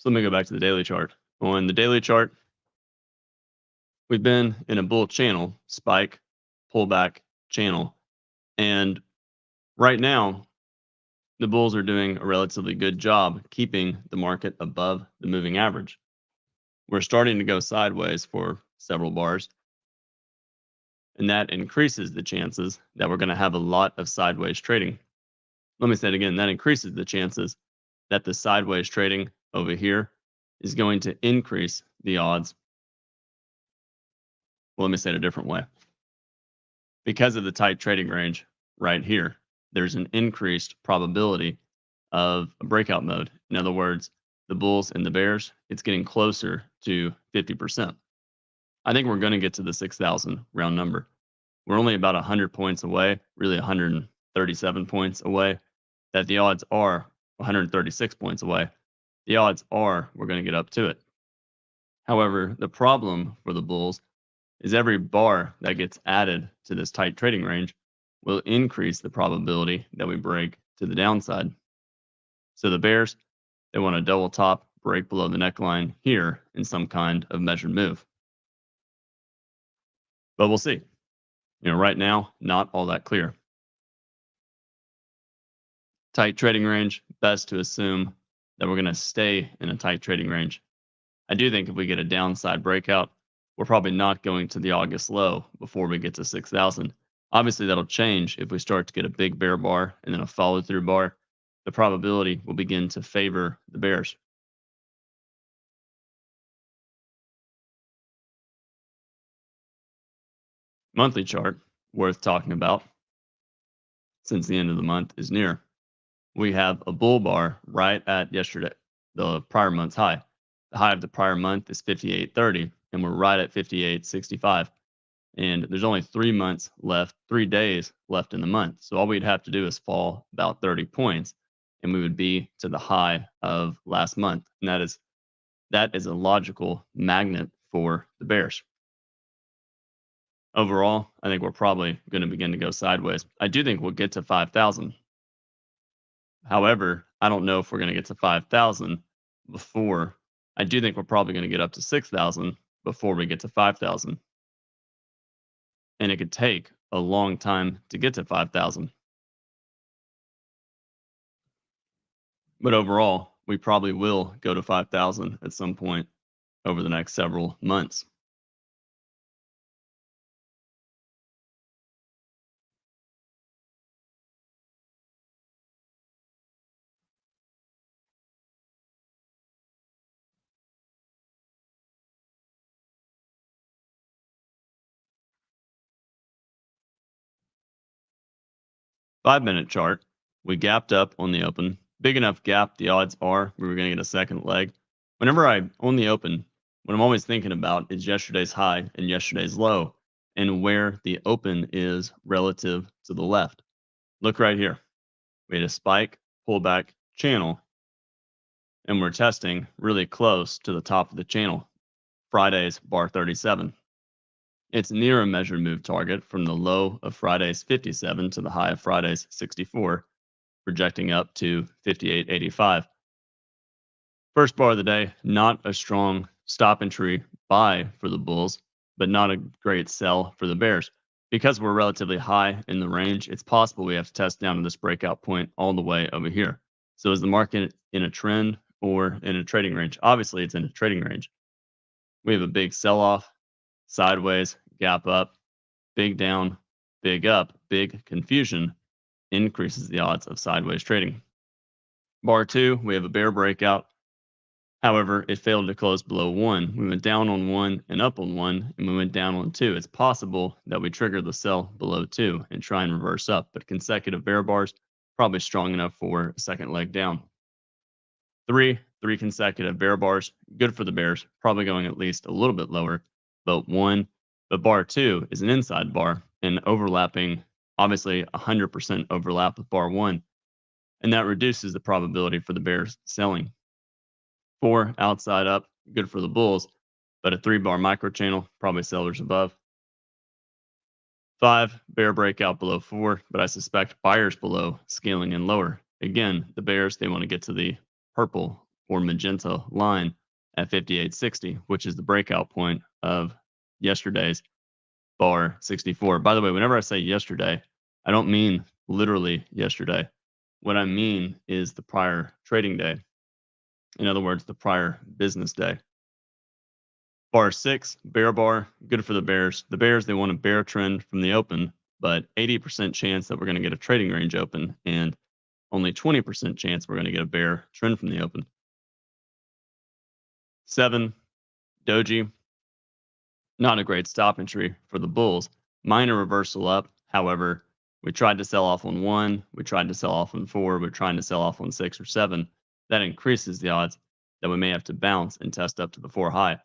So let me go back to the daily chart. On the daily chart, we've been in a bull channel, spike, pullback channel. And right now, the bulls are doing a relatively good job keeping the market above the moving average. We're starting to go sideways for several bars, and that increases the chances that we're going to have a lot of sideways trading. Let me say it again, that increases the chances that the sideways trading over here is going to increase the odds. Well, let me say it a different way. Because of the tight trading range right here, there's an increased probability of a breakout mode. In other words, the bulls and the bears, it's getting closer to 50%. I think we're going to get to the 6,000 round number. We're only about 100 points away, really 137 points away, that the odds are 136 points away. The odds are we're going to get up to it. However, the problem for the bulls is every bar that gets added to this tight trading range will increase the probability that we break to the downside. So the bears, they want a double top, break below the neckline here in some kind of measured move. But we'll see. Right now, not all that clear. Tight trading range, best to assume that we're going to stay in a tight trading range. I do think if we get a downside breakout, we're probably not going to the August low before we get to 6,000. Obviously, that'll change if we start to get a big bear bar and then a follow through bar. The probability will begin to favor the bears. Monthly chart, worth talking about since the end of the month is near. We have a bull bar right at yesterday, the prior month's high. The high of the prior month is 58.30, and we're right at 58.65. And there's only 3 days left in the month. So all we'd have to do is fall about 30 points, and we would be to the high of last month. And that is a logical magnet for the bears. Overall, I think we're probably going to begin to go sideways. I do think we'll get to 5,000. However, I don't know if we're going to get to 5,000 before. I do think we're probably going to get up to 6,000 before we get to 5,000. And it could take a long time to get to 5,000. But overall, we probably will go to 5,000 at some point over the next several months. Five-minute chart, we gapped up on the open. Big enough gap, the odds are we were going to get a second leg. Whenever I on the open, what I'm always thinking about is yesterday's high and yesterday's low and where the open is relative to the left. Look right here. We had a spike, pullback, channel, and we're testing really close to the top of the channel. Friday's bar 37. It's near a measured move target from the low of Friday's 57 to the high of Friday's 64, projecting up to 58.85. First bar of the day, not a strong stop entry buy for the bulls, but not a great sell for the bears. Because we're relatively high in the range, it's possible we have to test down to this breakout point all the way over here. So is the market in a trend or in a trading range? Obviously, it's in a trading range. We have a big sell-off, sideways, gap up, big down, big up, big confusion increases the odds of sideways trading. Bar 2, we have a bear breakout. However, it failed to close below 1. We went down on 1 and up on 1, and we went down on 2. It's possible that we trigger the sell below 2 and try and reverse up, but consecutive bear bars probably strong enough for a second leg down. Three consecutive bear bars, good for the bears, probably going at least a little bit lower, but bar 2 is an inside bar and overlapping, obviously 100% overlap with bar 1, and that reduces the probability for the bears selling. 4 outside up, good for the bulls, but a 3-bar micro channel, probably sellers above. 5 bear breakout below 4, but I suspect buyers below, scaling in lower. Again, the bears, they want to get to the purple or magenta line at 58.60, which is the breakout point of yesterday's bar 64. By the way, whenever I say yesterday, I don't mean literally yesterday. What I mean is the prior trading day. In other words, the prior business day. Bar 6, bear bar, good for the bears. The bears, they want a bear trend from the open, but 80% chance that we're going to get a trading range open and only 20% chance we're going to get a bear trend from the open. 7, doji, not a great stop entry for the bulls. Minor reversal up. However, we tried to sell off on 1, we tried to sell off on 4, we're trying to sell off on 6 or 7. That increases the odds that we may have to bounce and test up to the 4 high.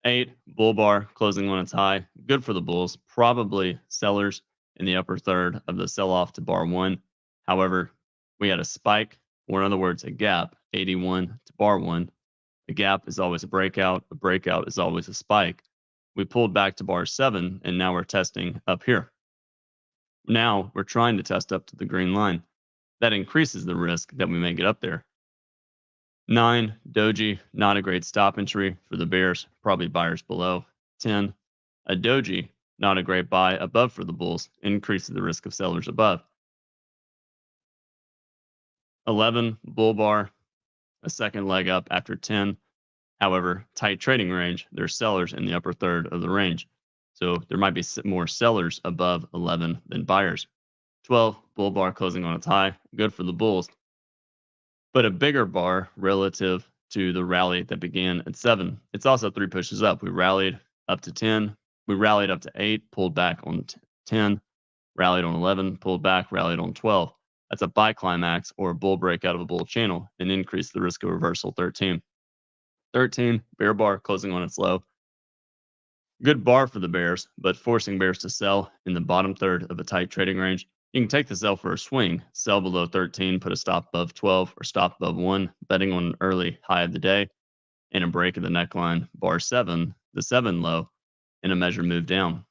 8, bull bar closing on its high. Good for the bulls. Probably sellers in the upper third of the sell off to bar 1. However, we had a spike, or in other words, a gap, 81 to bar 1. A gap is always a breakout is always a spike. We pulled back to bar 7, and now we're testing up here. Now we're trying to test up to the green line. That increases the risk that we may get up there. 9, doji, not a great stop entry for the bears, probably buyers below. 10, a doji, not a great buy above for the bulls, increases the risk of sellers above. 11, bull bar, a second leg up after 10. However, tight trading range, there's sellers in the upper third of the range. So there might be more sellers above 11 than buyers. 12, bull bar closing on its high, good for the bulls, but a bigger bar relative to the rally that began at 7. It's also 3 pushes up. We rallied up to 10. We rallied up to 8, pulled back on 10, rallied on 11, pulled back, rallied on 12. That's a buy climax or a bull break out of a bull channel and increase the risk of reversal. 13. 13, bear bar closing on its low. Good bar for the bears, but forcing bears to sell in the bottom third of a tight trading range. You can take the sell for a swing, sell below 13, put a stop above 12 or stop above 1, betting on an early high of the day and a break of the neckline, bar 7, the 7 low, and a measured move down.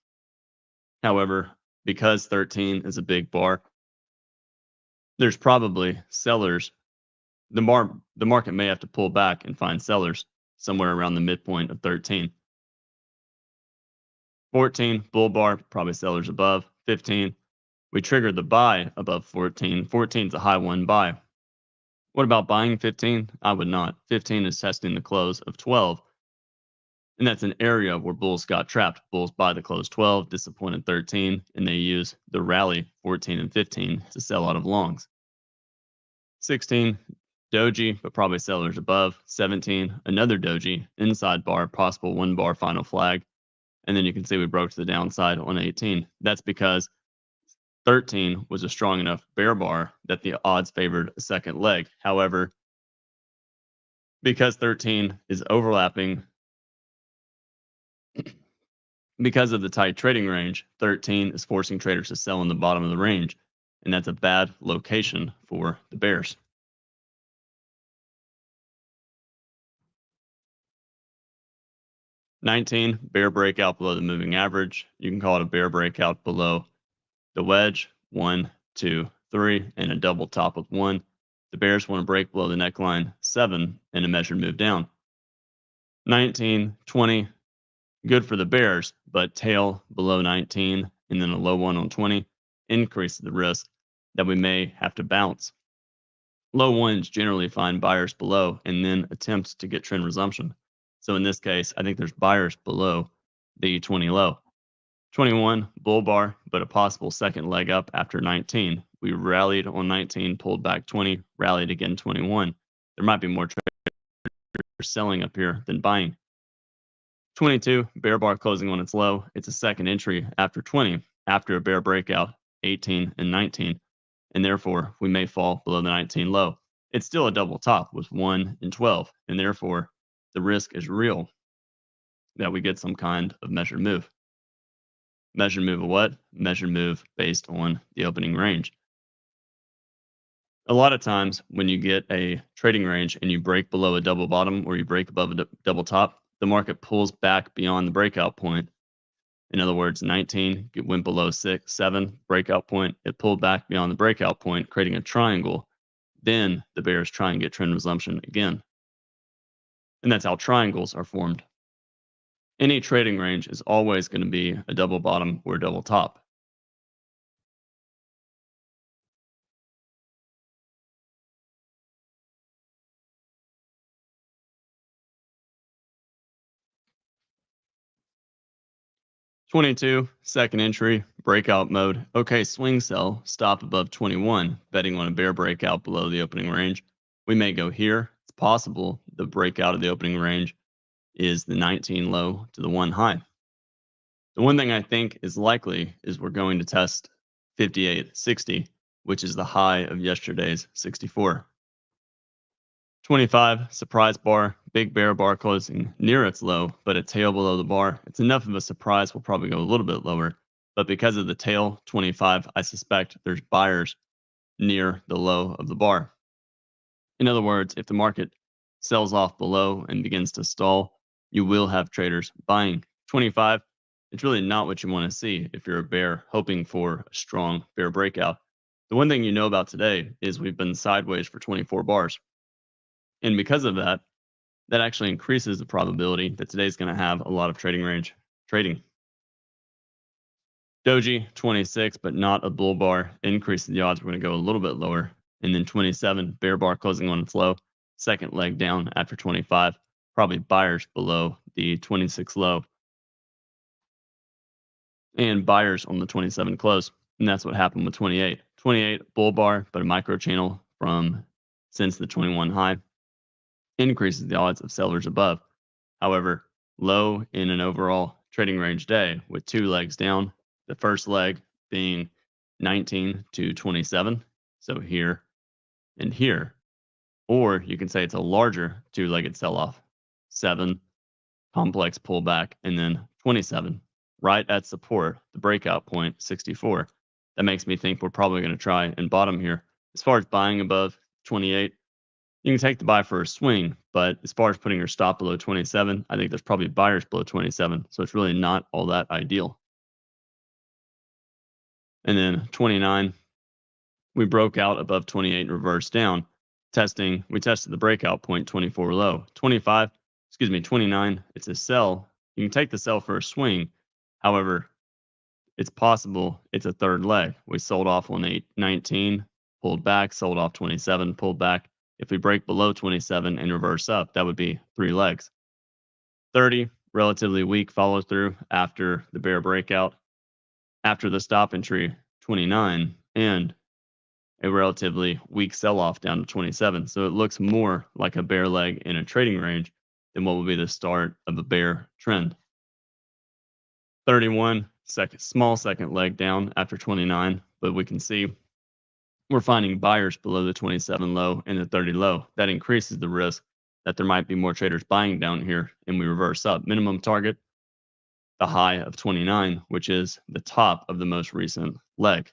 However, because 13 is a big bar, there's probably sellers. The market may have to pull back and find sellers somewhere around the midpoint of 13. 14, bull bar, probably sellers above. 15, we triggered the buy above 14. 14 is a high one buy. What about buying 15? I would not. 15 is testing the close of 12. And that's an area where bulls got trapped. Bulls buy the close 12, disappointed 13, and they use the rally 14 and 15 to sell out of longs. 16, doji, but probably sellers above. 17, another doji, inside bar, possible 1 bar final flag. And then you can see we broke to the downside on 18. That's because 13 was a strong enough bear bar that the odds favored a second leg. However, because 13 is overlapping, because of the tight trading range, 13 is forcing traders to sell in the bottom of the range. And that's a bad location for the bears. $19, bear breakout below the moving average. You can call it a bear breakout below the wedge, 1, 2, 3, and a double top with 1. The bears want to break below the neckline, 7, and a measured move down. 19, 20, good for the bears, but tail below 19 and then a low one on 20 increases the risk that we may have to bounce. Low ones generally find buyers below and then attempt to get trend resumption. So in this case, I think there's buyers below the 20 low. 21, bull bar, but a possible second leg up after 19. We rallied on 19, pulled back 20, rallied again 21. There might be more traders selling up here than buying. 22, bear bar closing on its low. It's a second entry after 20, after a bear breakout, 18 and 19. And therefore, we may fall below the 19 low. It's still a double top with 1 and 12. And therefore, the risk is real that we get some kind of measured move. Measured move of what? Measured move based on the opening range. A lot of times when you get a trading range and you break below a double bottom or you break above a double top, the market pulls back beyond the breakout point. In other words, 19 went below 6, 7, breakout point. It pulled back beyond the breakout point, creating a triangle. Then the bears try and get trend resumption again. And that's how triangles are formed. Any trading range is always going to be a double bottom or a double top. 22, second entry, breakout mode. Okay, swing sell, stop above 21, betting on a bear breakout below the opening range. We may go here. It's possible the breakout of the opening range is the 19 low to the 1 high. The one thing I think is likely is we're going to test 58.60, which is the high of yesterday's 64. 25, surprise bar, big bear bar closing near its low, but a tail below the bar. It's enough of a surprise. We'll probably go a little bit lower. But because of the tail, 25, I suspect there's buyers near the low of the bar. In other words, if the market sells off below and begins to stall, you will have traders buying. 25, it's really not what you want to see if you're a bear hoping for a strong bear breakout. The one thing you know about today is we've been sideways for 24 bars. And because of that, that actually increases the probability that today's going to have a lot of trading range trading. Doji 26, but not a bull bar, increases the odds we're going to go a little bit lower. And then 27, bear bar closing on its low, second leg down after 25, probably buyers below the 26 low, and buyers on the 27 close. And that's what happened with 28. 28, bull bar, but a micro channel from since the 21 high, increases the odds of sellers above. However, low in an overall trading range day with two legs down, the first leg being 19 to 27, so here and here. Or you can say it's a larger two-legged sell-off, 7, complex pullback, and then 27, right at support, the breakout point, 64. That makes me think we're probably going to try and bottom here. As far as buying above 28, you can take the buy for a swing, but as far as putting your stop below 27, I think there's probably buyers below 27. So it's really not all that ideal. And then 29, we broke out above 28 and reversed down. We tested the breakout point 24 low. 29, it's a sell. You can take the sell for a swing. However, it's possible it's a third leg. We sold off on 19, pulled back, sold off 27, pulled back. If we break below 27 and reverse up, that would be 3 legs. 30, relatively weak follow through after the bear breakout, after the stop entry, 29, and a relatively weak sell off down to 27. So it looks more like a bear leg in a trading range than what will be the start of a bear trend. 31, small second leg down after 29, but we can see we're finding buyers below the 27 low and the 30 low. That increases the risk that there might be more traders buying down here and we reverse up. Minimum target, the high of 29, which is the top of the most recent leg.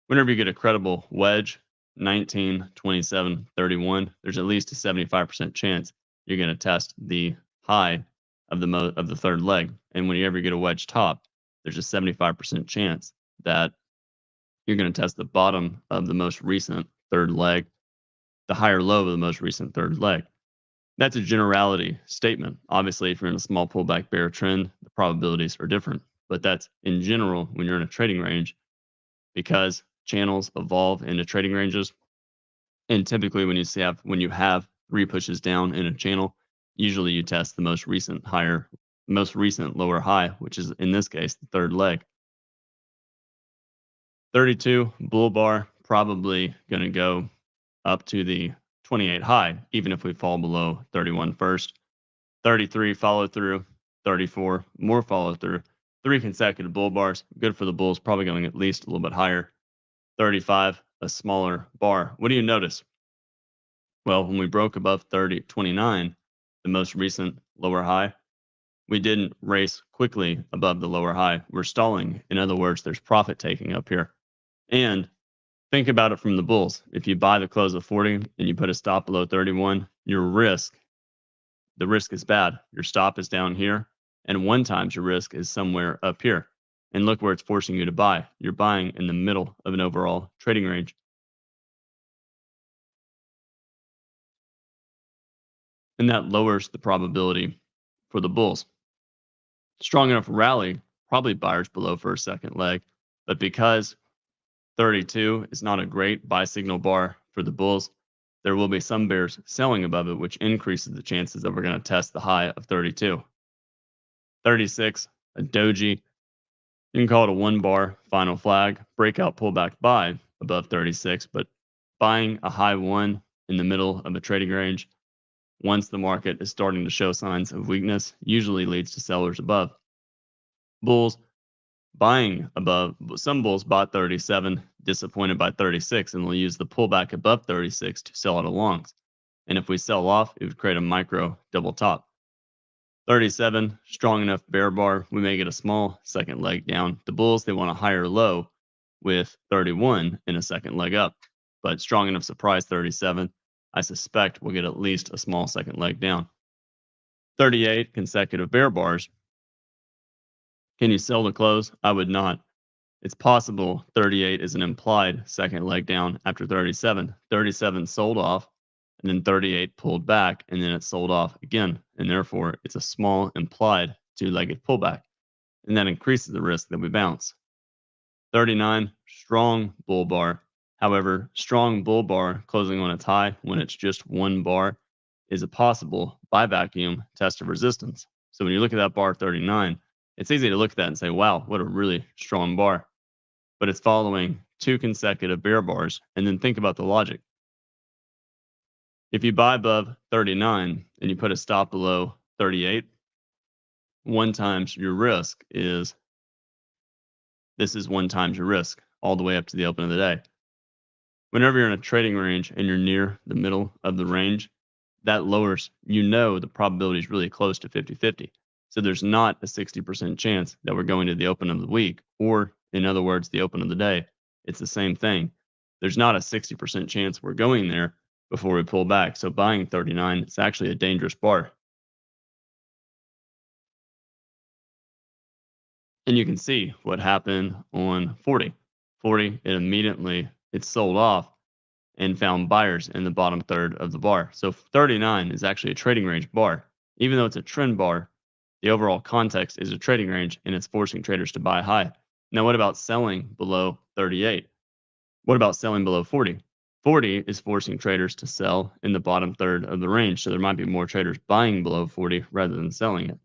Whenever you get a credible wedge, 19, 27, 31, there's at least a 75% chance you're going to test the high of the third leg. And whenever you get a wedge top, there's a 75% chance that you're going to test the bottom of the most recent third leg, the higher low of the most recent third leg. That's a generality statement. Obviously, if you're in a small pullback bear trend, the probabilities are different. But that's in general when you're in a trading range, because channels evolve into trading ranges. And typically when you have 3 pushes down in a channel, usually you test the most recent lower high, which is in this case the third leg. 32, bull bar, probably going to go up to the 28 high, even if we fall below 31 first. 33, follow through. 34, more follow through. 3 consecutive bull bars, good for the bulls, probably going at least a little bit higher. 35, a smaller bar. What do you notice? Well, when we broke above 29, the most recent lower high, we didn't race quickly above the lower high. We're stalling. In other words, there's profit taking up here. And think about it from the bulls. If you buy the close of 40 and you put a stop below 31, the risk is bad. Your stop is down here, and 1 times your risk is somewhere up here. And look where it's forcing you to buy. You're buying in the middle of an overall trading range. and that lowers the probability for the bulls. Strong enough rally, probably buyers below for a second leg, but because 32 is not a great buy signal bar for the bulls, there will be some bears selling above it, which increases the chances that we're going to test the high of 32. 36, a doji. You can call it a one bar final flag, breakout pullback buy above 36, but buying a high one in the middle of a trading range once the market is starting to show signs of weakness usually leads to sellers above. Bulls buying above, some bulls bought 37, disappointed by 36, and will use the pullback above 36 to sell out of longs. And if we sell off, it would create a micro double top. 37, strong enough bear bar, we may get a small second leg down. The bulls, they want a higher low with 31 in a second leg up, but strong enough surprise 37. I suspect we'll get at least a small second leg down. 38 consecutive bear bars. Can you sell the close? I would not. It's possible 38 is an implied second leg down after 37. 37 sold off, and then 38 pulled back, and then it sold off again. And therefore, it's a small implied two-legged pullback. And that increases the risk that we bounce. 39, strong bull bar. However, strong bull bar closing on its high when it's just one bar is a possible buy vacuum test of resistance. So when you look at that bar 39, it's easy to look at that and say, wow, what a really strong bar. But it's following two consecutive bear bars. And then think about the logic. If you buy above 39 and you put a stop below 38, one times your risk is, this is one times your risk all the way up to the open of the day. Whenever you're in a trading range and you're near the middle of the range, that lowers, the probability is really close to 50-50. So there's not a 60% chance that we're going to the open of the week, or in other words, the open of the day. It's the same thing. There's not a 60% chance we're going there before we pull back. So buying 39, it's actually a dangerous bar. And you can see what happened on 40. 40, it sold off and found buyers in the bottom third of the bar. So 39 is actually a trading range bar. Even though it's a trend bar, the overall context is a trading range and it's forcing traders to buy high. Now, what about selling below 38? What about selling below 40? 40 is forcing traders to sell in the bottom third of the range. So there might be more traders buying below 40 rather than selling it.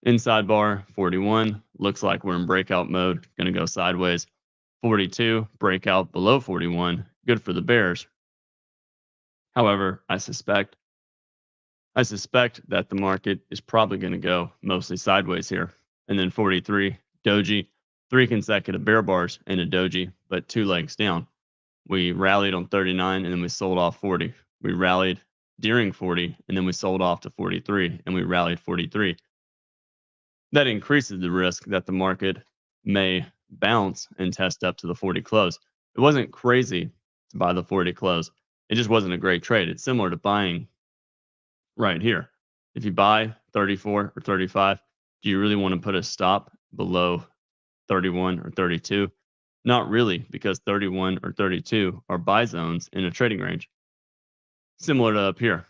Inside bar 41 looks like we're in breakout mode, going to go sideways. 42 breakout below 41, good for the bears. However, I suspect that the market is probably going to go mostly sideways here. And then 43 doji, 3 consecutive bear bars and a doji, but 2 legs down. We rallied on 39 and then we sold off 40. We rallied during 40 and then we sold off to 43 and we rallied 43. That increases the risk that the market may bounce and test up to the 40 close. It wasn't crazy to buy the 40 close. It just wasn't a great trade. It's similar to buying right here. If you buy 34 or 35, do you really want to put a stop below 31 or 32? Not really, because 31 or 32 are buy zones in a trading range. Similar to up here.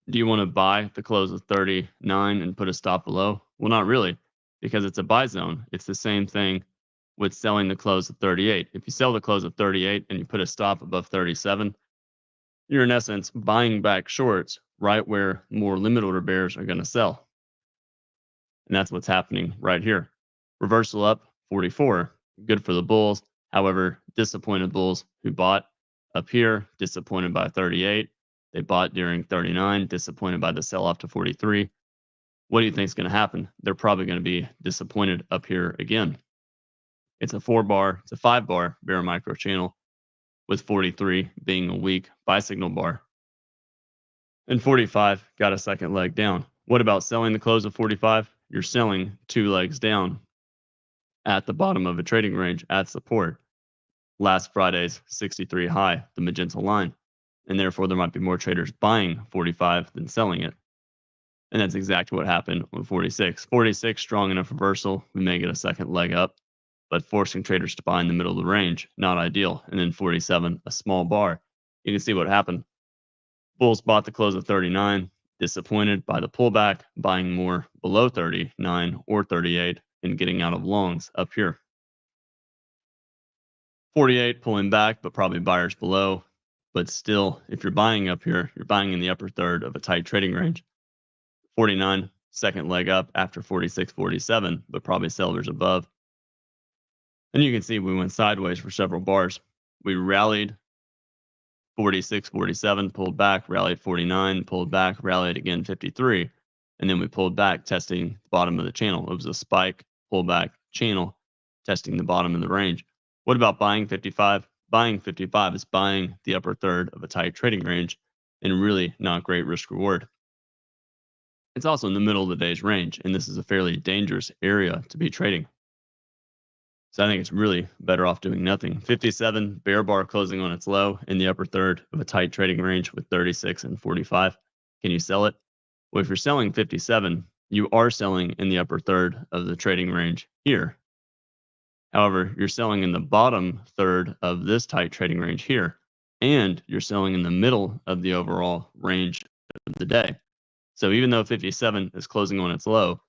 Do you want to buy the close of 39 and put a stop below? Well, not really, because it's a buy zone. It's the same thing with selling the close of 38. If you sell the close of 38 and you put a stop above 37, you're in essence buying back shorts right where more limit order bears are going to sell. And that's what's happening right here. Reversal up 44, good for the bulls. However, disappointed bulls who bought up here, disappointed by 38. They bought during 39, disappointed by the sell off to 43. What do you think is going to happen? They're probably going to be disappointed up here again. It's a 5 bar bear micro channel, with 43 being a weak buy signal bar. And 45 got a second leg down. What about selling the close of 45? You're selling 2 legs down at the bottom of a trading range at support. Last Friday's 63 high, the magenta line. And therefore, there might be more traders buying 45 than selling it. And that's exactly what happened on 46. 46, strong enough reversal. We may get a second leg up, but forcing traders to buy in the middle of the range, not ideal. And then 47, a small bar. You can see what happened. Bulls bought the close of 39, disappointed by the pullback, buying more below 39 or 38 and getting out of longs up here. 48 pulling back, but probably buyers below. But still, if you're buying up here, you're buying in the upper third of a tight trading range. 49, second leg up after 46, 47, but probably sellers above. And you can see we went sideways for several bars. We rallied 46, 47, pulled back, rallied 49, pulled back, rallied again 53. And then we pulled back, testing the bottom of the channel. It was a spike, pullback channel, testing the bottom of the range. What about buying 55? Buying 55 is buying the upper third of a tight trading range and really not great risk reward. It's also in the middle of the day's range, and this is a fairly dangerous area to be trading. So I think it's really better off doing nothing. 57, bear bar closing on its low in the upper third of a tight trading range with 36 and 45. Can you sell it? Well, if you're selling 57, you are selling in the upper third of the trading range here. However, you're selling in the bottom third of this tight trading range here, and you're selling in the middle of the overall range of the day. So even though 57 is closing on its low,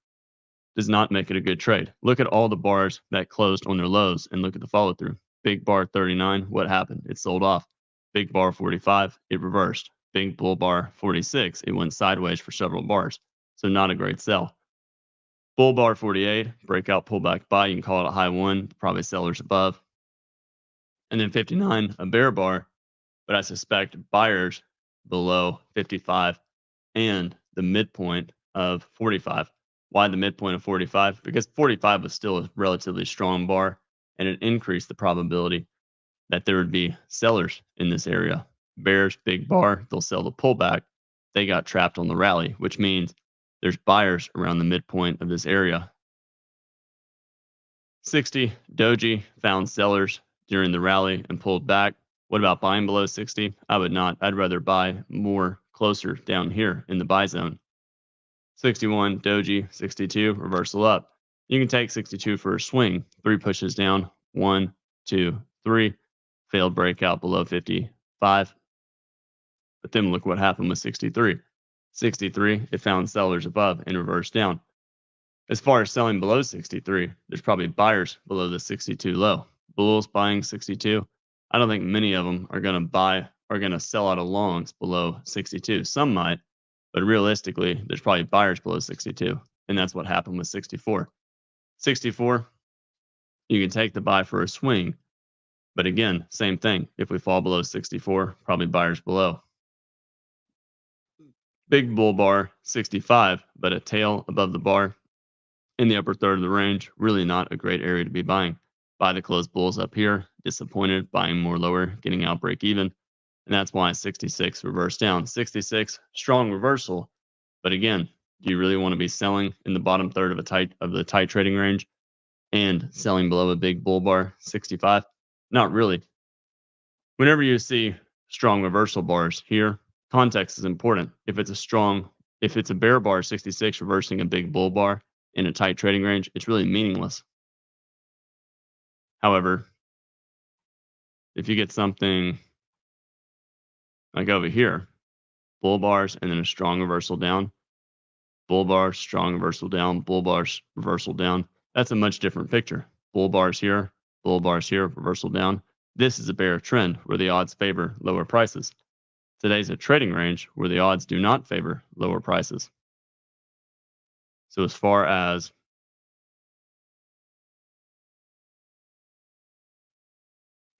does not make it a good trade. Look at all the bars that closed on their lows and look at the follow through. Big bar 39, what happened? It sold off. Big bar 45, it reversed. Big bull bar 46, it went sideways for several bars. So not a great sell. Bull bar 48, breakout pullback buy. You can call it a high one, probably sellers above. And then 59, a bear bar, but I suspect buyers below 55 and the midpoint of 45. Why the midpoint of 45? Because 45 was still a relatively strong bar, and it increased the probability that there would be sellers in this area. Bears, big bar, they'll sell the pullback. They got trapped on the rally, which means there's buyers around the midpoint of this area. 60, doji found sellers during the rally and pulled back. What about buying below 60? I would not. I'd rather buy more closer down here in the buy zone. 61, doji, 62, reversal up. You can take 62 for a swing. 3 pushes down, 1, 2, 3. Failed breakout below 55. But then look what happened with 63. 63, it found sellers above and reversed down. As far as selling below 63, there's probably buyers below the 62 low. Bulls buying 62. I don't think many of them are going to sell out of longs below 62. Some might, but realistically, there's probably buyers below 62. And that's what happened with 64. 64, you can take the buy for a swing. But again, same thing. If we fall below 64, probably buyers below. Big bull bar, 65, but a tail above the bar in the upper third of the range, really not a great area to be buying. Buy the closed bulls up here, disappointed, buying more lower, getting out break even. And that's why 66 reversed down. 66, strong reversal. But again, do you really want to be selling in the bottom third of the tight trading range and selling below a big bull bar, 65? Not really. Whenever you see strong reversal bars here, context is important. If it's a bear bar, 66 reversing a big bull bar in a tight trading range, it's really meaningless. However, if you get something like over here, bull bars and then a strong reversal down, bull bars, strong reversal down, bull bars, reversal down, that's a much different picture. Bull bars here, reversal down. This is a bear trend where the odds favor lower prices. Today's a trading range where the odds do not favor lower prices. So as far as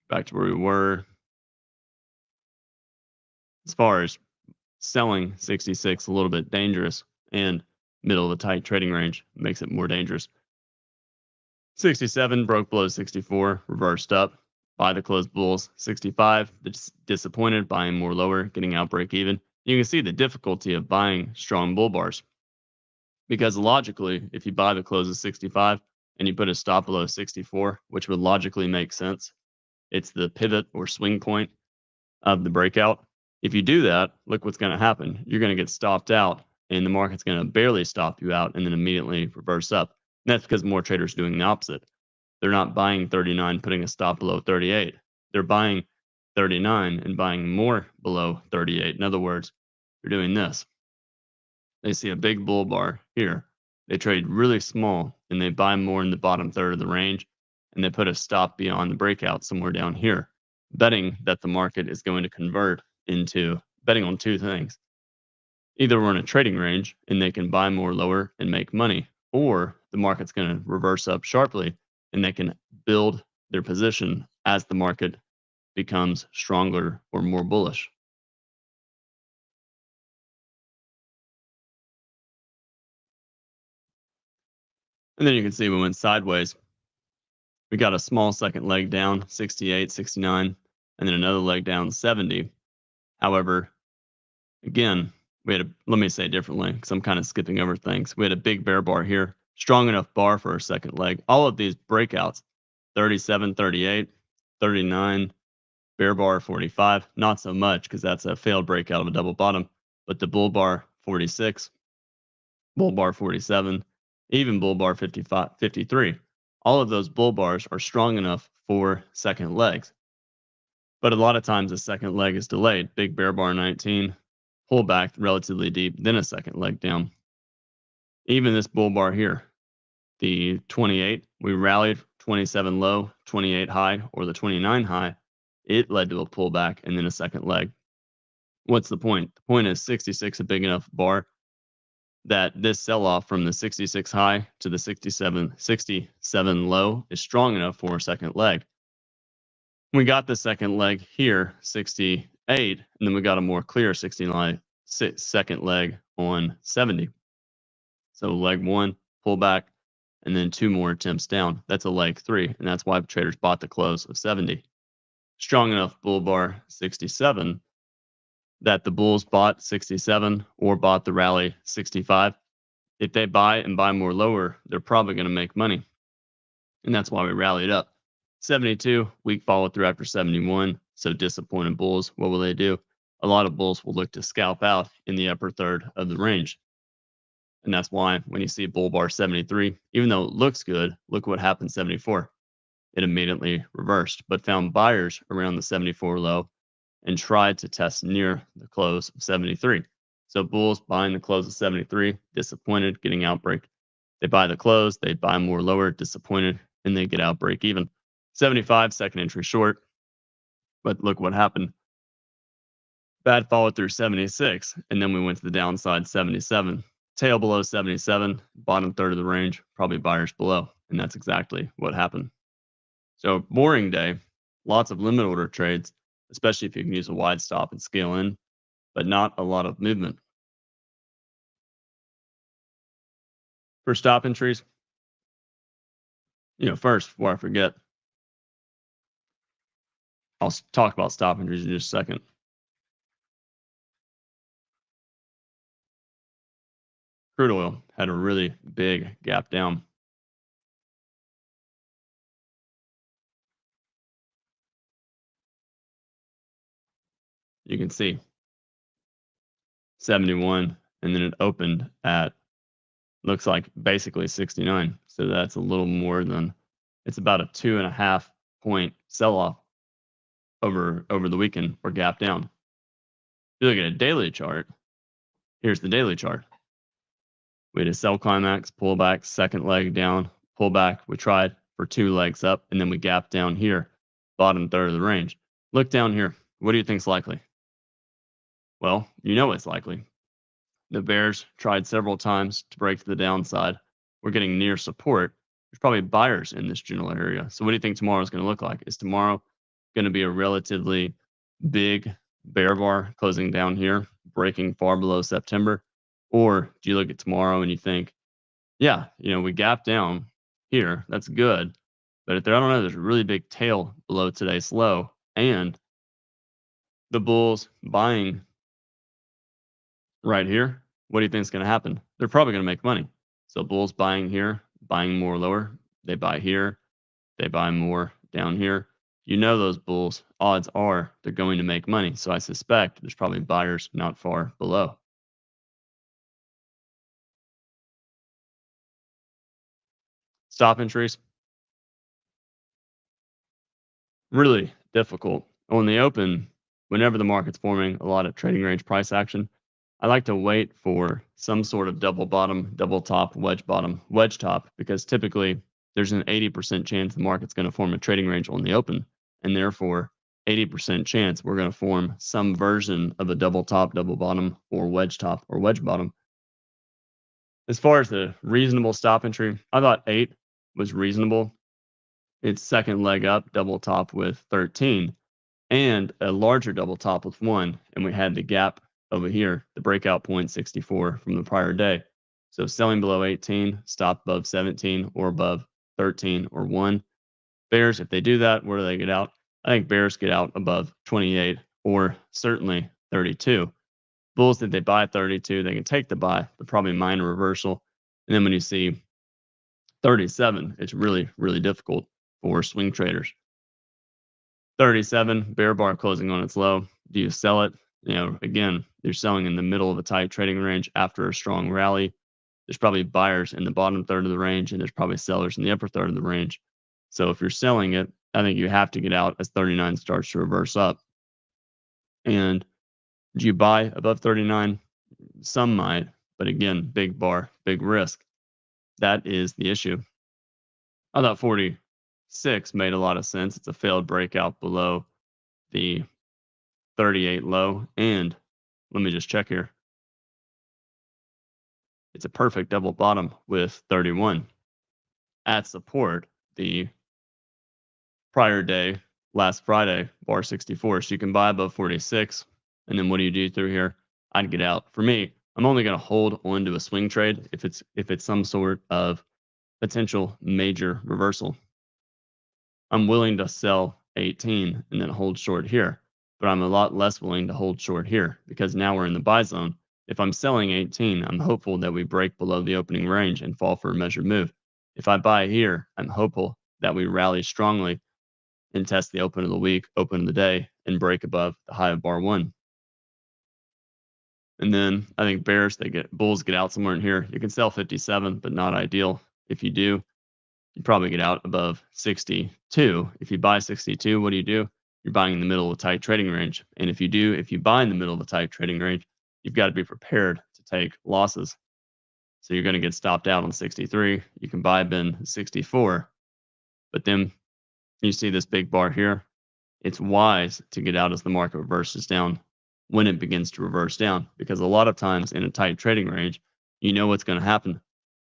back to where we were, as far as selling 66, a little bit dangerous, and middle of the tight trading range makes it more dangerous. 67 broke below 64, reversed up. Buy the closed bulls. 65, disappointed, buying more lower, getting out break even. You can see the difficulty of buying strong bull bars. Because logically, if you buy the close of 65 and you put a stop below 64, which would logically make sense, it's the pivot or swing point of the breakout. If you do that, look what's going to happen. You're going to get stopped out, and the market's going to barely stop you out and then immediately reverse up. And that's because more traders are doing the opposite. They're not buying 39, putting a stop below 38. They're buying 39 and buying more below 38. In other words, they're doing this. They see a big bull bar here. They trade really small and they buy more in the bottom third of the range and they put a stop beyond the breakout somewhere down here, betting that the market is going to convert into betting on two things. Either we're in a trading range and they can buy more lower and make money, or the market's going to reverse up sharply and they can build their position as the market becomes stronger or more bullish. And then you can see we went sideways. We got a small second leg down, 68, 69, and then another leg down, 70. However, again, we had a, let me say it differently because I'm kind of skipping over things. We had a big bear bar here, strong enough bar for our second leg. All of these breakouts, 37, 38, 39, bear bar 45, not so much because that's a failed breakout of a double bottom, but the bull bar 46, bull bar 47, even bull bar 55, 53. All of those bull bars are strong enough for second legs. But a lot of times the second leg is delayed. Big bear bar 19, pull back relatively deep, then a second leg down. Even this bull bar here, the 28, we rallied 27 low, 28 high, or the 29 high. It led to a pullback and then a second leg. What's the point? The point is 66 a big enough bar that this sell off from the 66 high to the 67 low is strong enough for a second leg. We got the second leg here, 68, and then we got a more clear 69 second leg on 70. So leg one, pull back, and then two more attempts down. That's a leg three, and that's why traders bought the close of 70. Strong enough bull bar 67 that the bulls bought 67 or bought the rally 65. If they buy and buy more lower, they're probably going to make money. And that's why we rallied up. 72, weak follow through after 71. So disappointed bulls. What will they do? A lot of bulls will look to scalp out in the upper third of the range. And that's why when you see bull bar 73, even though it looks good, look what happened 74. It immediately reversed, but found buyers around the 74 low and tried to test near the close of 73. So bulls buying the close of 73, disappointed, getting out break. They buy the close, they buy more lower, disappointed, and they get out break even. 75, second entry short. But look what happened. Bad follow through 76, and then we went to the downside 77. Tail below 77, bottom third of the range, probably buyers below. And that's exactly what happened. So boring day, lots of limit order trades, especially if you can use a wide stop and scale in, but not a lot of movement. For stop entries, first, before I forget, I'll talk about stop entries in just a second. Crude oil had a really big gap down. You can see 71, and then it opened at looks like basically 69. So that's a little more than it's about a 2.5 point sell off over the weekend or gap down. If you look at a daily chart, here's the daily chart. We had a sell climax, pullback, second leg down, pullback. We tried for two legs up, and then we gapped down here, bottom third of the range. Look down here. What do you think's likely? Well, you know it's likely. The bears tried several times to break to the downside. We're getting near support. There's probably buyers in this general area. So what do you think tomorrow is going to look like? Is tomorrow going to be a relatively big bear bar closing down here, breaking far below September? Or do you look at tomorrow and you think, yeah, we gap down here. That's good. But if there, I don't know, there's a really big tail below today's low. And the bulls buying right here, what do you think is going to happen? They're probably going to make money. So bulls buying here, buying more lower. They buy here, they buy more down here. Those bulls, odds are they're going to make money. So I suspect there's probably buyers not far below. Stop entries, really difficult. On the open, whenever the market's forming a lot of trading range price action, I like to wait for some sort of double bottom, double top, wedge bottom, wedge top, because typically there's an 80% chance the market's going to form a trading range on the open. And therefore, 80% chance we're going to form some version of a double top, double bottom, or wedge top or wedge bottom. As far as the reasonable stop entry, I thought 8 was reasonable. It's second leg up, double top with 13 and a larger double top with 1. And we had the gap over here, the breakout point 64 from the prior day. So selling below 18, stop above 17 or above 13 or 1. Bears, if they do that, where do they get out? I think bears get out above 28 or certainly 32. Bulls, if they buy 32, they can take the buy, but probably minor reversal. And then when you see 37, it's really, really difficult for swing traders. 37, bear bar closing on its low. Do you sell it? Again, you're selling in the middle of a tight trading range after a strong rally. There's probably buyers in the bottom third of the range, and there's probably sellers in the upper third of the range. So if you're selling it, I think you have to get out as 39 starts to reverse up. And do you buy above 39? Some might, but again, big bar, big risk. That is the issue. I thought 46 made a lot of sense. It's a failed breakout below the 38 low. And let me just check here. It's a perfect double bottom with 31 at support. The prior day, last Friday, bar 64. So you can buy above 46. And then what do you do through here? I'd get out. For me, I'm only going to hold on to a swing trade if it's some sort of potential major reversal. I'm willing to sell 18 and then hold short here, but I'm a lot less willing to hold short here because now we're in the buy zone. If I'm selling 18, I'm hopeful that we break below the opening range and fall for a measured move. If I buy here, I'm hopeful that we rally strongly and test the open of the week, open of the day, and break above the high of bar 1. And then I think bulls get out somewhere in here. You can sell 57, but not ideal. If you do, you probably get out above 62. If you buy 62, what do? You're buying in the middle of a tight trading range. And if you buy in the middle of a tight trading range, you've got to be prepared to take losses. So you're going to get stopped out on 63. You can buy bin 64. But then you see this big bar here. It's wise to get out as the market reverses down when it begins to reverse down, because a lot of times in a tight trading range, you know what's going to happen.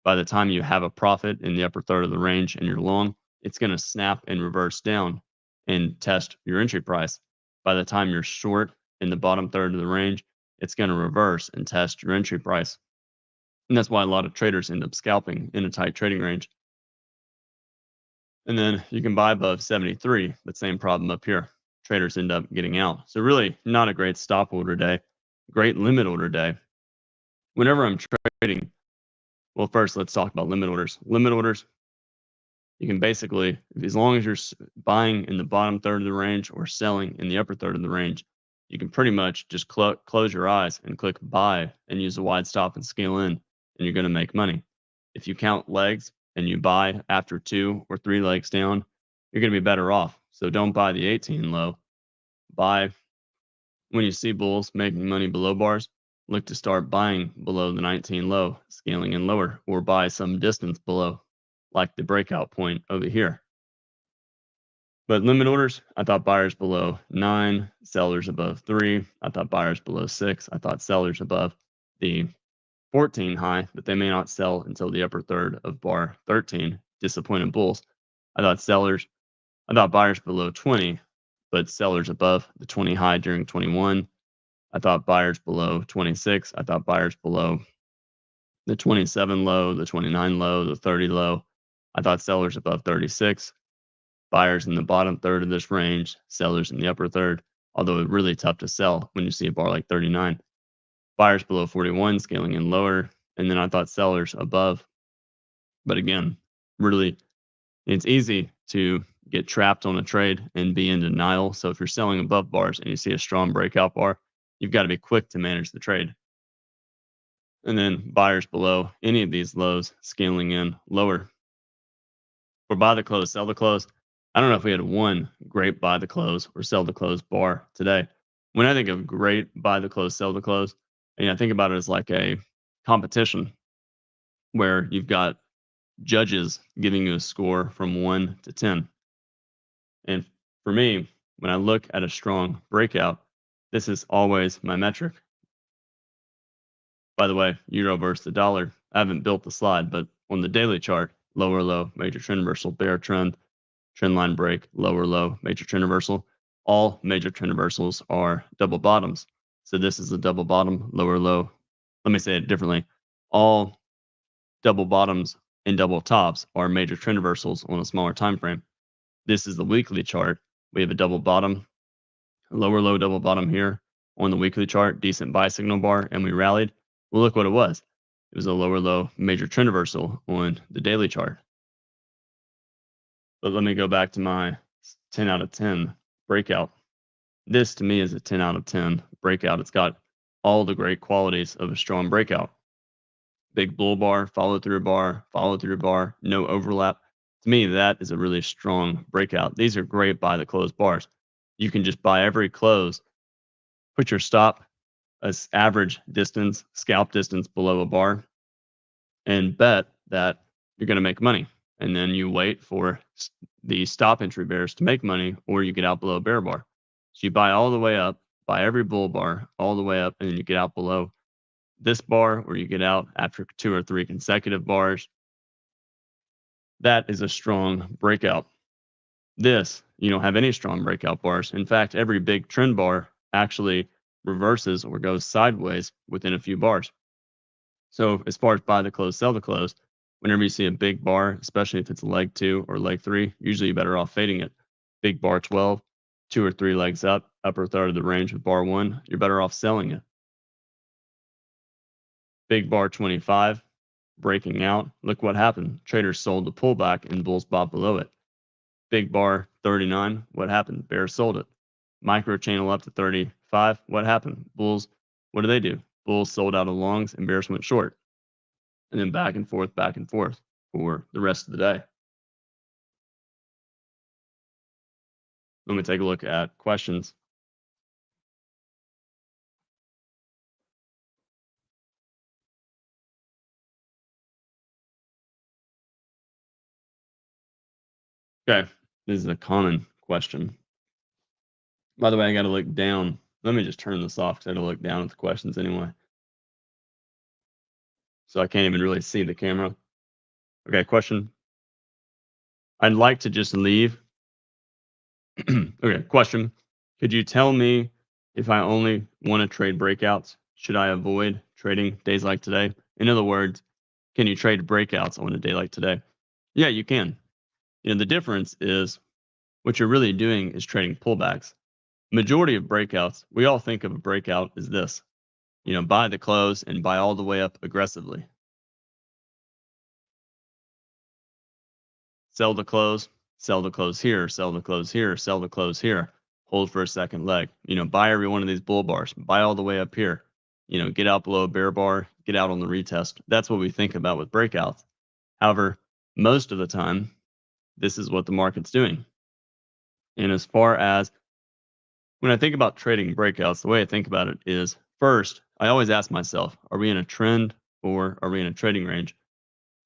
By the time you have a profit in the upper third of the range and you're long, it's going to snap and reverse down and test your entry price. By the time you're short in the bottom third of the range, it's going to reverse and test your entry price. And that's why a lot of traders end up scalping in a tight trading range. And then you can buy above 73, but same problem up here. Traders end up getting out. So really not a great stop order day, great limit order day. Whenever I'm trading, well, first let's talk about limit orders. Limit orders, you can basically, as long as you're buying in the bottom third of the range or selling in the upper third of the range, you can pretty much just close your eyes and click buy and use a wide stop and scale in, and you're going to make money. If you count legs and you buy after 2 or 3 legs down, you're going to be better off. So don't buy the 18 low. Buy when you see bulls making money below bars. Look to start buying below the 19 low, scaling in lower, or buy some distance below, like the breakout point over here. But limit orders, I thought buyers below 9, sellers above 3. I thought buyers below 6. I thought sellers above the 14 high, but they may not sell until the upper third of bar 13. Disappointed bulls. I thought buyers below 20, but sellers above the 20 high during 21. I thought buyers below 26. I thought buyers below the 27 low, the 29 low, the 30 low. I thought sellers above 36. Buyers in the bottom third of this range, sellers in the upper third, although it's really tough to sell when you see a bar like 39. Buyers below 41, scaling in lower. And then I thought sellers above. But again, really, it's easy to get trapped on a trade and be in denial. So if you're selling above bars and you see a strong breakout bar, you've got to be quick to manage the trade. And then buyers below any of these lows, scaling in lower. For buy the close, sell the close. I don't know if we had one great buy the close or sell the close bar today. When I think of great buy the close, sell the close, And I think about it as like a competition where you've got judges giving you a score from 1 to 10. And for me, when I look at a strong breakout, this is always my metric. By the way, euro versus the dollar. I haven't built the slide, but on the daily chart, lower low, major trend reversal, bear trend, trend line break, lower low, major trend reversal. All major trend reversals are double bottoms. So this is a double bottom, lower low. Let me say it differently. All double bottoms and double tops are major trend reversals on a smaller time frame. This is the weekly chart. We have a double bottom, lower low double bottom here on the weekly chart, decent buy signal bar, and we rallied. Well, look what it was. It was a lower low major trend reversal on the daily chart. But let me go back to my 10 out of 10 breakout. This to me is a 10 out of 10 breakout. It's got all the great qualities of a strong breakout. Big bull bar, follow through bar, no overlap. To me, that is a really strong breakout. These are great buy the close bars. You can just buy every close, put your stop as average distance, scalp distance below a bar, and bet that you're going to make money. And then you wait for the stop entry bears to make money, or you get out below a bear bar. So you buy all the way up, buy every bull bar all the way up, and then you get out below this bar, or you get out after 2 or 3 consecutive bars. That is a strong breakout. This, you don't have any strong breakout bars. In fact, every big trend bar actually reverses or goes sideways within a few bars. So as far as buy the close, sell the close, whenever you see a big bar, especially if it's leg 2 or leg 3, usually you're better off fading it. Big bar 12, 2 or 3 legs up, upper third of the range with bar 1, you're better off selling it. Big bar 25, breaking out. Look what happened. Traders sold the pullback and bulls bought below it. Big bar 39, what happened? Bears sold it. Micro channel up to 35, what happened? Bulls, what do? Bulls sold out of longs and bears went short. And then back and forth for the rest of the day. Let me take a look at questions. Okay, this is a common question. By the way, I got to look down. Let me just turn this off because I got to look down at the questions anyway. So I can't even really see the camera. Okay, question. I'd like to just leave. Okay, question. Could you tell me if I only want to trade breakouts, should I avoid trading days like today? In other words, can you trade breakouts on a day like today? Yeah, you can. The difference is what you're really doing is trading pullbacks. Majority of breakouts, we all think of a breakout as this, buy the close and buy all the way up aggressively. Sell the close here, sell the close here, sell the close here, hold for a second leg. Buy every one of these bull bars, buy all the way up here. Get out below a bear bar, get out on the retest. That's what we think about with breakouts. However, most of the time, this is what the market's doing. And as far as when I think about trading breakouts, the way I think about it is first, I always ask myself, are we in a trend or are we in a trading range?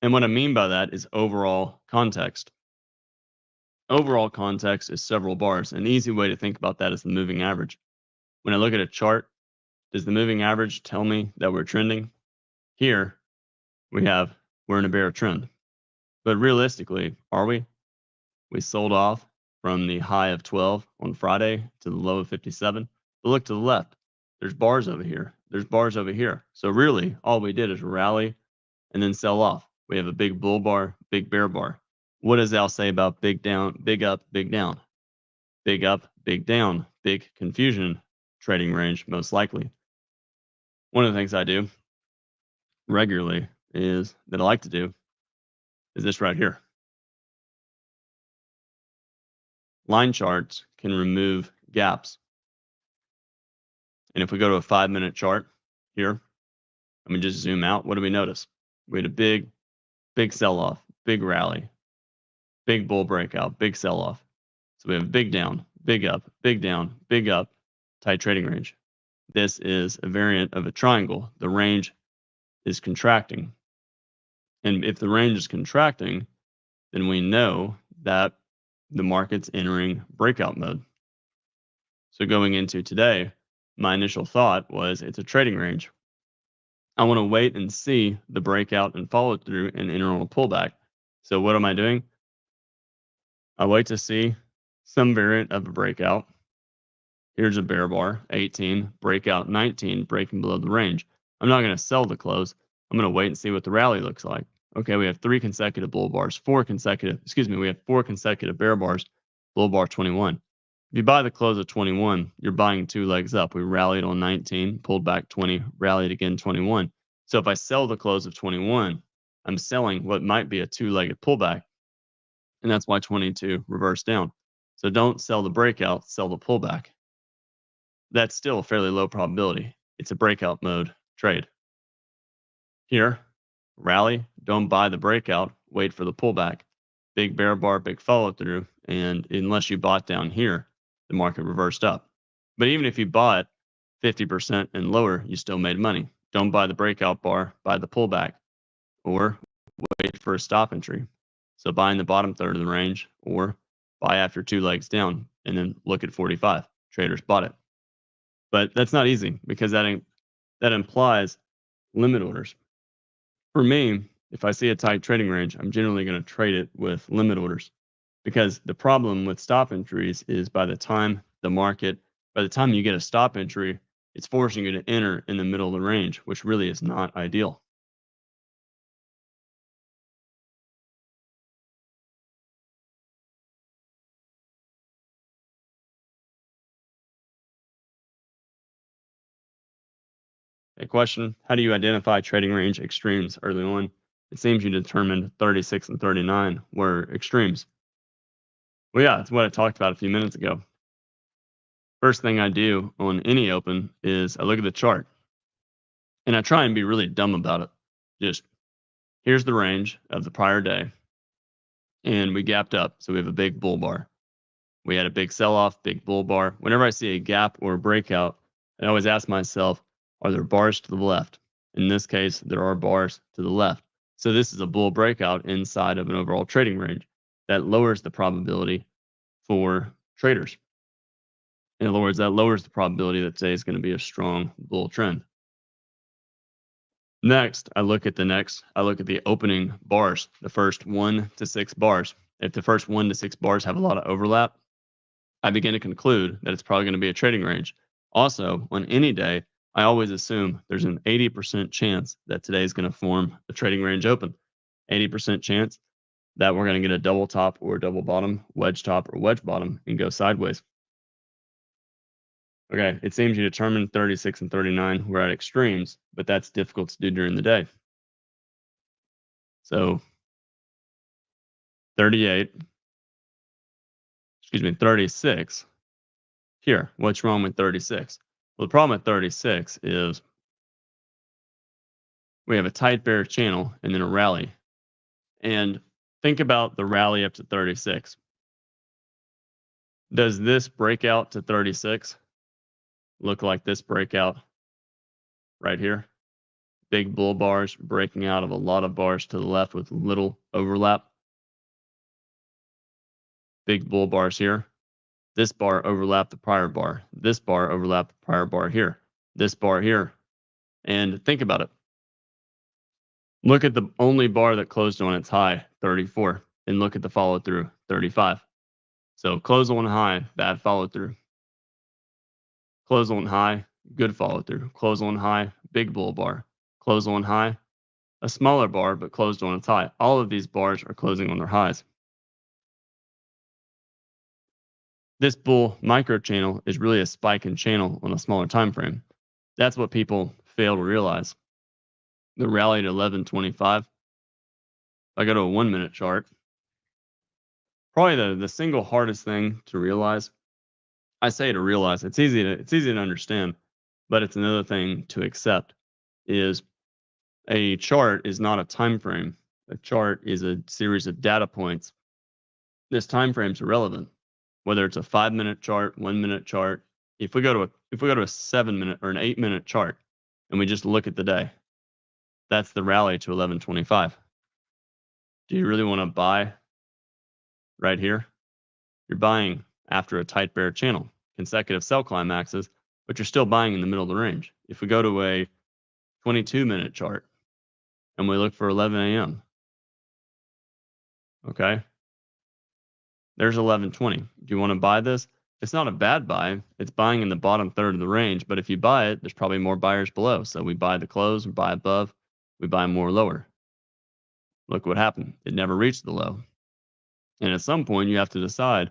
And what I mean by that is overall context. Overall context is several bars. An easy way to think about that is the moving average. When I look at a chart, does the moving average tell me that we're trending? Here, we're in a bear trend. But realistically, are we? We sold off from the high of 12 on Friday to the low of 57. But look to the left. There's bars over here. There's bars over here. So really, all we did is rally and then sell off. We have a big bull bar, big bear bar. What does Al say about big down, big up, big down? Big up, big down, big confusion trading range, most likely. One of the things I do regularly is that I like to do is this right here. Line charts can remove gaps. And if we go to a 5-minute chart here, let me just zoom out. What do we notice? We had a big sell off, big rally, big bull breakout, big sell off. So we have a big down, big up, big down, big up, tight trading range. This is a variant of a triangle. The range is contracting. And if the range is contracting, then we know that the market's entering breakout mode. So going into today, my initial thought was it's a trading range. I want to wait and see the breakout and follow through and enter on a pullback. So what am I doing? I wait to see some variant of a breakout. Here's a bear bar, 18, breakout 19, breaking below the range. I'm not going to sell the close. I'm going to wait and see what the rally looks like. Okay, we have 3 consecutive bull bars, we have 4 consecutive bear bars, bull bar 21. If you buy the close of 21, you're buying 2 legs up. We rallied on 19, pulled back 20, rallied again 21. So if I sell the close of 21, I'm selling what might be a 2-legged pullback, and that's why 22 reversed down. So don't sell the breakout, sell the pullback. That's still a fairly low probability. It's a breakout mode trade. Here, rally, don't buy the breakout, wait for the pullback. Big bear bar, big follow through. And unless you bought down here, the market reversed up. But even if you bought 50% and lower, you still made money. Don't buy the breakout bar, buy the pullback, or wait for a stop entry. So buy in the bottom third of the range, or buy after 2 legs down and then look at 45. Traders bought it. But that's not easy because that implies limit orders. For me, if I see a tight trading range, I'm generally going to trade it with limit orders because the problem with stop entries is by the time you get a stop entry, it's forcing you to enter in the middle of the range, which really is not ideal. A question: how do you identify trading range extremes early on? It seems you determined 36 and 39 were extremes. Well, yeah, it's what I talked about a few minutes ago. First thing I do on any open is I look at the chart and I try and be really dumb about it. Just here's the range of the prior day, and we gapped up. So we have a big bull bar. We had a big sell off, big bull bar. Whenever I see a gap or a breakout, I always ask myself, are there bars to the left? In this case, there are bars to the left. So this is a bull breakout inside of an overall trading range that lowers the probability for traders. In other words, that lowers the probability that today is going to be a strong bull trend. Next, I look at the opening bars, the first 1 to 6 bars. If the first 1 to 6 bars have a lot of overlap, I begin to conclude that it's probably going to be a trading range. Also, on any day, I always assume there's an 80% chance that today is going to form a trading range open. 80% chance that we're going to get a double top or double bottom, wedge top or wedge bottom, and go sideways. Okay, it seems you determined 36 and 39 were at extremes, but that's difficult to do during the day. So 36. Here, what's wrong with 36? Well, the problem with 36 is we have a tight bearish channel and then a rally. And think about the rally up to 36. Does this breakout to 36 look like this breakout right here? Big bull bars breaking out of a lot of bars to the left with little overlap. Big bull bars here. This bar overlapped the prior bar. This bar overlapped the prior bar here. This bar here. And think about it. Look at the only bar that closed on its high, 34, and look at the follow through, 35. So close on high, bad follow through. Close on high, good follow through. Close on high, big bull bar. Close on high, a smaller bar, but closed on its high. All of these bars are closing on their highs. This bull micro channel is really a spike in channel on a smaller time frame. That's what people fail to realize. The rally at 11:25. If I go to a 1-minute chart, probably the single hardest thing to realize. I say to realize, it's easy to understand, but it's another thing to accept. Is a chart is not a time frame. A chart is a series of data points. This time frame is irrelevant. Whether it's a 5-minute chart, 1-minute chart, If we go to a 7 minute or an 8 minute chart and we just look at the day, that's the rally to 1125. Do you really want to buy right here? You're buying after a tight bear channel, consecutive sell climaxes, but you're still buying in the middle of the range. If we go to a 22-minute chart and we look for 11 a.m., okay, there's 1120. Do you want to buy this? It's not a bad buy. It's buying in the bottom third of the range, but if you buy it, there's probably more buyers below. So we buy the close, we buy above, we buy more lower. Look what happened. It never reached the low. And at some point, you have to decide,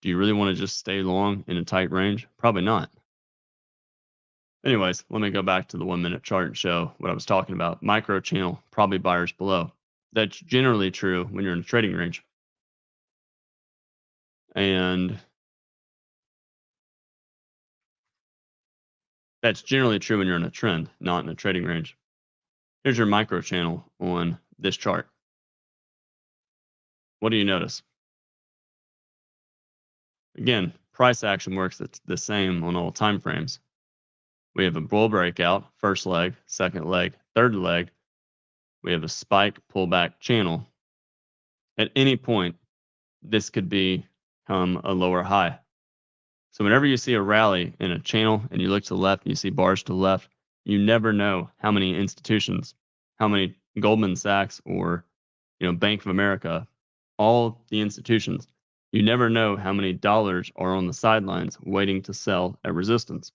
do you really want to just stay long in a tight range? Probably not. Anyways, let me go back to the 1 minute chart and show what I was talking about. Micro channel, probably buyers below. That's generally true when you're in a trading range. And that's generally true when you're in a trend, not in a trading range. Here's your micro channel on this chart. What do you notice? Again, price action works the same on all time frames. We have a bull breakout, first leg, second leg, third leg. We have a spike pullback channel. At any point, this could become a lower high. So whenever you see a rally in a channel and you look to the left and you see bars to the left, you never know how many institutions, how many Goldman Sachs or Bank of America, all the institutions, you never know how many dollars are on the sidelines waiting to sell at resistance.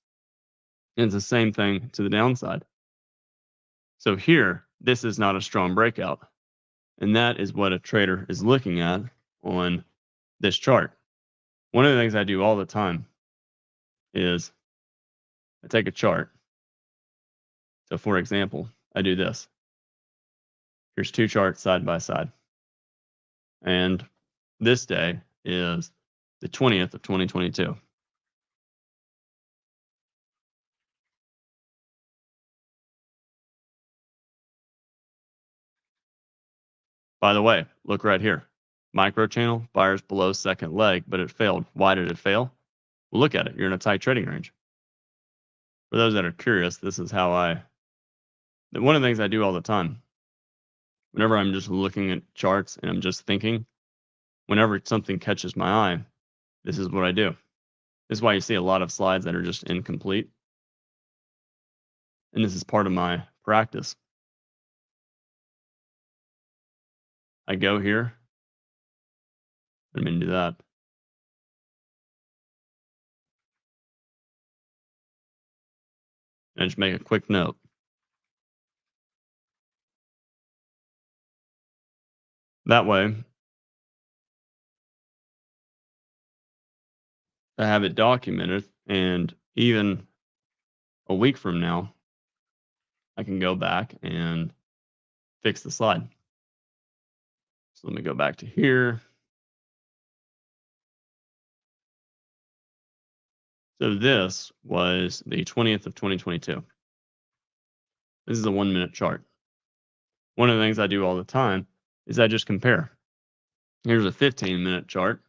And it's the same thing to the downside. So here, this is not a strong breakout. And that is what a trader is looking at on this chart. One of the things I do all the time is I take a chart. So for example, I do this. Here's two charts side by side. And this day is the 20th of 2022. By the way, look right here. Micro channel, buyers below second leg, but it failed. Why did it fail? Well, look at it. You're in a tight trading range. For those that are curious, this is how one of the things I do all the time, whenever I'm just looking at charts and I'm just thinking, whenever something catches my eye, this is what I do. This is why you see a lot of slides that are just incomplete. And this is part of my practice. I go here. Let me do that. And just make a quick note. That way, I have it documented, and even a week from now, I can go back and fix the slide. So let me go back to here. So this was the 20th of 2022. This is a 1 minute chart. One of the things I do all the time is I just compare. Here's a 15-minute chart.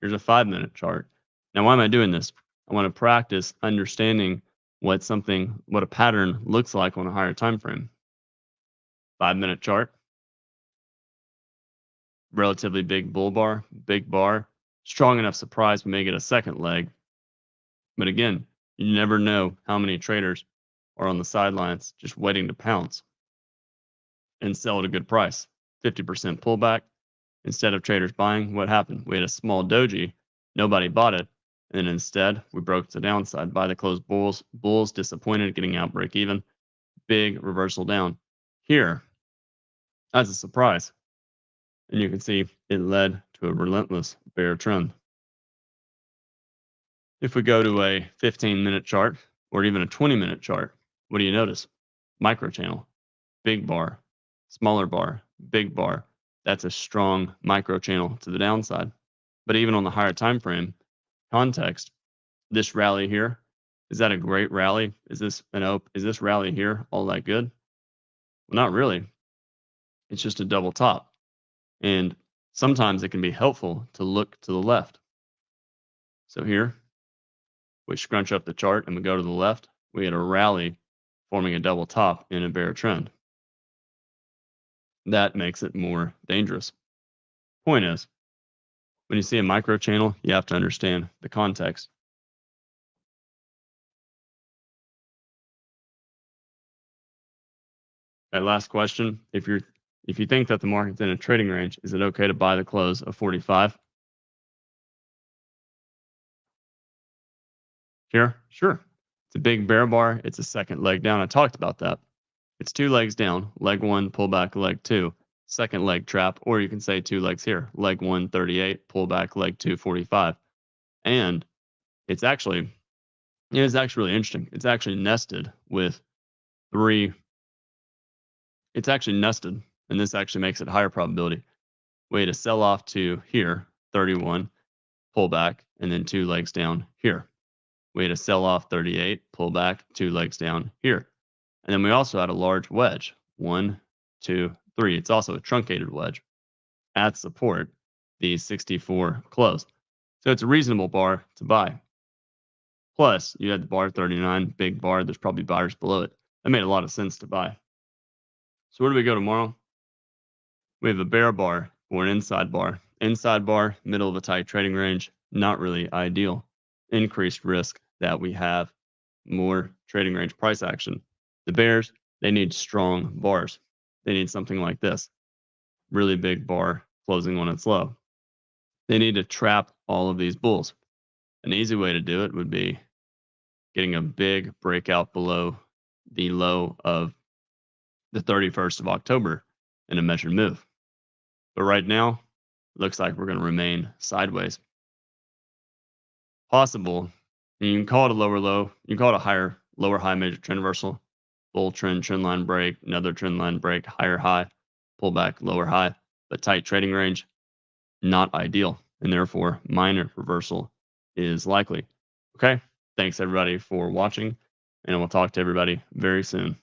Here's a 5 minute chart. Now, why am I doing this? I want to practice understanding what a pattern looks like on a higher time frame. 5 minute chart, relatively big bull bar, big bar, strong enough surprise we may get a second leg. But again, you never know how many traders are on the sidelines just waiting to pounce and sell at a good price. 50% pullback. Instead of traders buying, what happened? We had a small doji, nobody bought it, and then instead we broke the downside. Buy the closed bulls disappointed, getting out break even, big reversal down. Here, that's a surprise. And you can see it led to a relentless bear trend. If we go to a 15-minute chart or even a 20-minute chart, what do you notice? Micro channel, big bar, smaller bar, big bar. That's a strong micro channel to the downside. But even on the higher time frame context, this rally here, is that a great rally? Is this rally here all that good? Well, not really. It's just a double top. And sometimes it can be helpful to look to the left. So here, We scrunch up the chart and we go to the left. We get a rally forming a double top in a bear trend. That makes it more dangerous. Point is, when you see a micro channel, you have to understand the context. That last question, if you think that the market's in a trading range, is it okay to buy the close of 45? Here? Sure. It's a big bear bar. It's a second leg down. I talked about that. It's two legs down. Leg one, pull back, leg two. Second leg trap, or you can say two legs here. Leg one, 38, pull back, leg two, 45. And it's actually, it's actually really interesting. It's actually nested with three. It's actually nested, and this actually makes it higher probability. Way to sell off to here, 31, pull back, and then two legs down here. Way to sell off 38, pull back, two legs down here. And then we also had a large wedge, 1, 2, 3. It's also a truncated wedge at support, the 64 close. So it's a reasonable bar to buy. Plus, you had the bar 39, big bar. There's probably buyers below it. That made a lot of sense to buy. So where do we go tomorrow? We have a bear bar or an inside bar. Inside bar, middle of a tight trading range, not really ideal. Increased risk that we have more trading range price action. The bears, they need strong bars. They need something like this. Really big bar closing when it's low. They need to trap all of these bulls. An easy way to do it would be getting a big breakout below the low of the 31st of October in a measured move. But right now, it looks like we're going to remain sideways. Possible, you can call it a lower low, you can call it a higher, lower high major trend reversal, bull trend, trend line break, another trend line break, higher high, pull back, lower high, but tight trading range, not ideal. And therefore, minor reversal is likely. Okay. Thanks everybody for watching, and we'll talk to everybody very soon.